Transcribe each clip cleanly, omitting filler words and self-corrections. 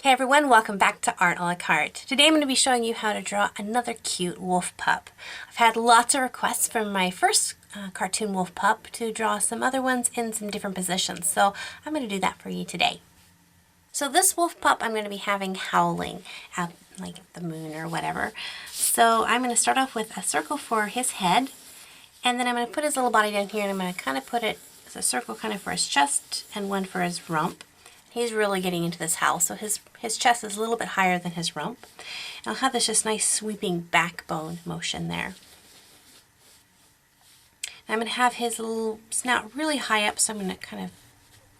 Hey everyone, welcome back to Art a la Carte. Today I'm going to be showing you how to draw another cute wolf pup. I've had lots of requests from my first cartoon wolf pup to draw some other ones in some different positions, so I'm going to do that for you today. So this wolf pup I'm going to be having howling at like the moon or whatever. So I'm going to start off with a circle for his head, and then I'm going to put his little body down here, and I'm going to kind of put it as a circle kind of for his chest and one for his rump. He's really getting into this howl, so his chest is a little bit higher than his rump. And I'll have this just nice sweeping backbone motion there. And I'm going to have his little snout really high up, so I'm going to kind of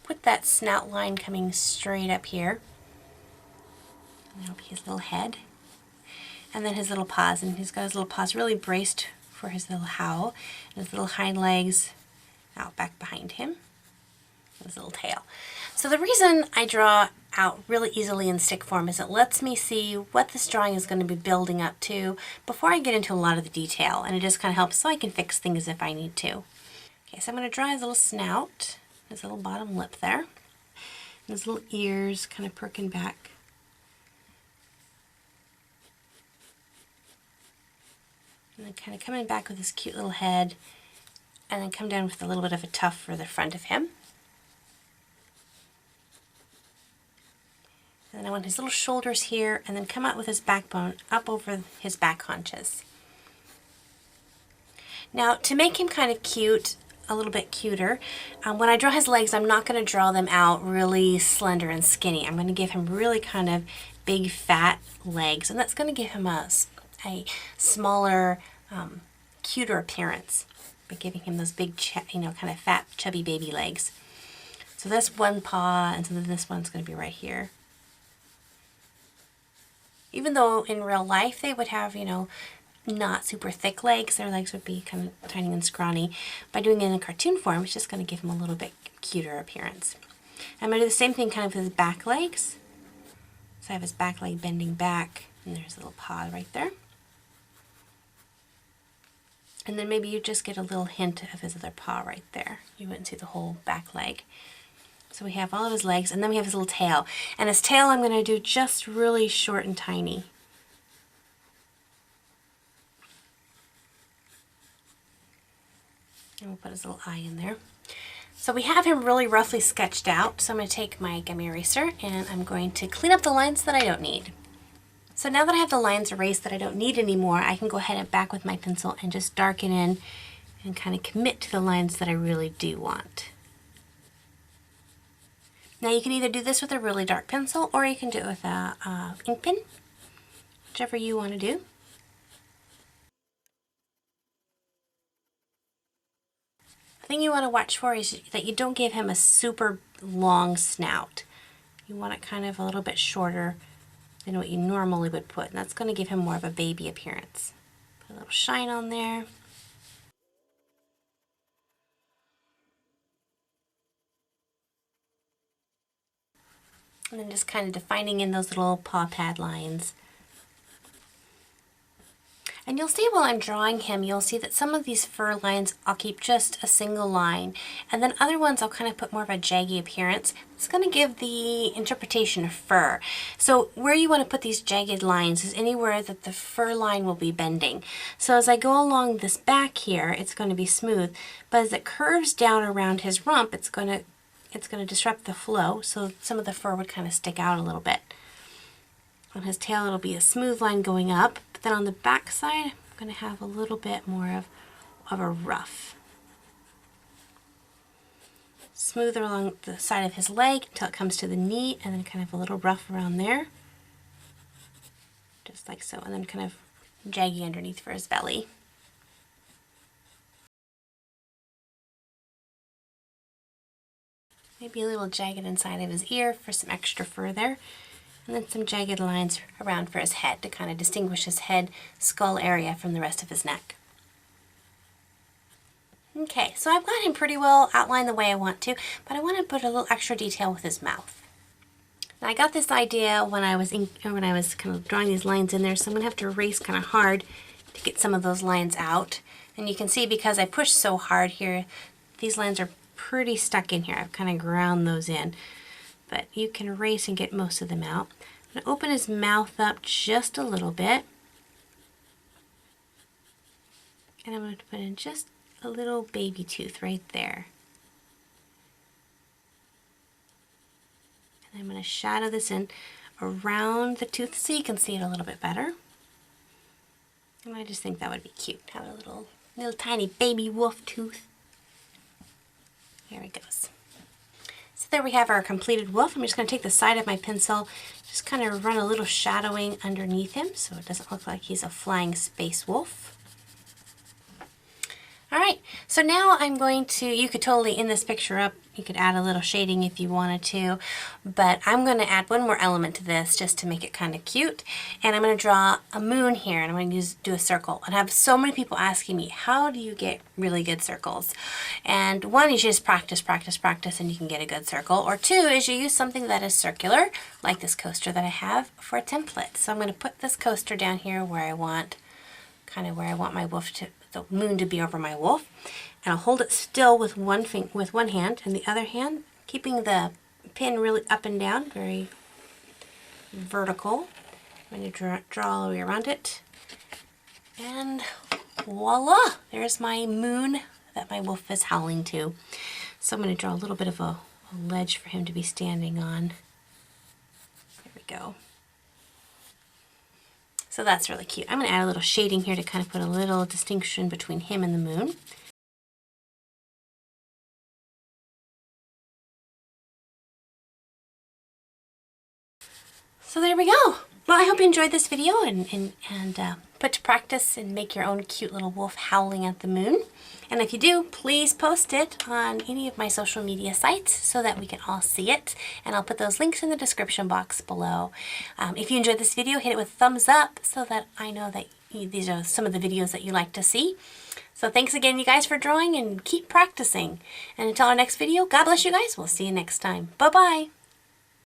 put that snout line coming straight up here. And that'll be his little head. And then his little paws, and he's got his little paws really braced for his little howl. And his little hind legs out back behind him. His little tail. So the reason I draw out really easily in stick form is it lets me see what this drawing is going to be building up to before I get into a lot of the detail, and it just kind of helps so I can fix things if I need to. Okay, so I'm going to draw his little snout, his little bottom lip there, and his little ears kind of perking back. And then kind of coming back with his cute little head, and then come down with a little bit of a tuft for the front of him. And then I want his little shoulders here, and then come out with his backbone up over his back haunches. Now, to make him kind of cute, a little bit cuter, when I draw his legs, I'm not going to draw them out really slender and skinny. I'm going to give him really kind of big, fat legs, and that's going to give him a smaller, cuter appearance by giving him those big, kind of fat, chubby baby legs. So that's one paw, and so then this one's going to be right here. Even though in real life they would have, not super thick legs, their legs would be kind of tiny and scrawny. By doing it in a cartoon form, it's just going to give him a little bit cuter appearance. I'm going to do the same thing kind of with his back legs. So I have his back leg bending back, and there's a little paw right there. And then maybe you just get a little hint of his other paw right there. You wouldn't see the whole back leg. So we have all of his legs, and then we have his little tail. And his tail I'm going to do just really short and tiny. And we'll put his little eye in there. So we have him really roughly sketched out. So I'm going to take my gummy eraser, and I'm going to clean up the lines that I don't need. So now that I have the lines erased that I don't need anymore, I can go ahead and back with my pencil and just darken in and kind of commit to the lines that I really do want. Now you can either do this with a really dark pencil, or you can do it with a ink pen, whichever you want to do. The thing you want to watch for is that you don't give him a super long snout. You want it kind of a little bit shorter than what you normally would put, and that's going to give him more of a baby appearance. Put a little shine on there. And then just kind of defining in those little paw pad lines. And you'll see while I'm drawing him, you'll see that some of these fur lines I'll keep just a single line. And then other ones I'll kind of put more of a jaggy appearance. It's going to give the interpretation of fur. So where you want to put these jagged lines is anywhere that the fur line will be bending. So as I go along this back here, it's going to be smooth. But as it curves down around his rump, it's going to disrupt the flow, so some of the fur would kind of stick out a little bit. On his tail it'll be a smooth line going up, but then on the back side I'm going to have a little bit more of a rough. Smooth along the side of his leg until it comes to the knee, and then kind of a little rough around there. Just like so, and then kind of jaggy underneath for his belly. Maybe a little jagged inside of his ear for some extra fur there. And then some jagged lines around for his head to kind of distinguish his head skull area from the rest of his neck. Okay, so I've got him pretty well outlined the way I want to, but I want to put a little extra detail with his mouth. Now I got this idea when I was kind of drawing these lines in there, so I'm going to have to erase kind of hard to get some of those lines out. And you can see because I pushed so hard here, these lines are pretty stuck in here. I've kind of ground those in. but you can erase and get most of them out. I'm going to open his mouth up just a little bit. And I'm going to put in just a little baby tooth right there. And I'm going to shadow this in around the tooth so you can see it a little bit better. And I just think that would be cute. Have a little tiny baby wolf tooth. There he goes. So there we have our completed wolf. I'm just going to take the side of my pencil, just kind of run a little shadowing underneath him so it doesn't look like he's a flying space wolf. Alright, so now I'm going to, you could totally in this picture up, you could add a little shading if you wanted to, but I'm going to add one more element to this just to make it kind of cute. And I'm going to draw a moon here, and I'm going to do a circle. And I have so many people asking me, how do you get really good circles? And one is you just practice, practice, practice, and you can get a good circle. Or two is you use something that is circular, like this coaster that I have, for a template. So I'm going to put this coaster down here where I want, kind of where I want my wolf to, the moon to be over my wolf, and I'll hold it still with one hand, and the other hand keeping the pin really up and down, very vertical. I'm going to draw all the way around it, and voila! There's my moon that my wolf is howling to. So I'm going to draw a little bit of a ledge for him to be standing on. There we go. So that's really cute. I'm going to add a little shading here to kind of put a little distinction between him and the moon. So there we go. Well, I hope you enjoyed this video and put to practice and make your own cute little wolf howling at the moon. And if you do, please post it on any of my social media sites so that we can all see it. And I'll put those links in the description box below. If you enjoyed this video, hit it with a thumbs up so that I know that these are some of the videos that you like to see. So thanks again, you guys, for drawing, and keep practicing. And until our next video, God bless you guys. We'll see you next time. Bye-bye.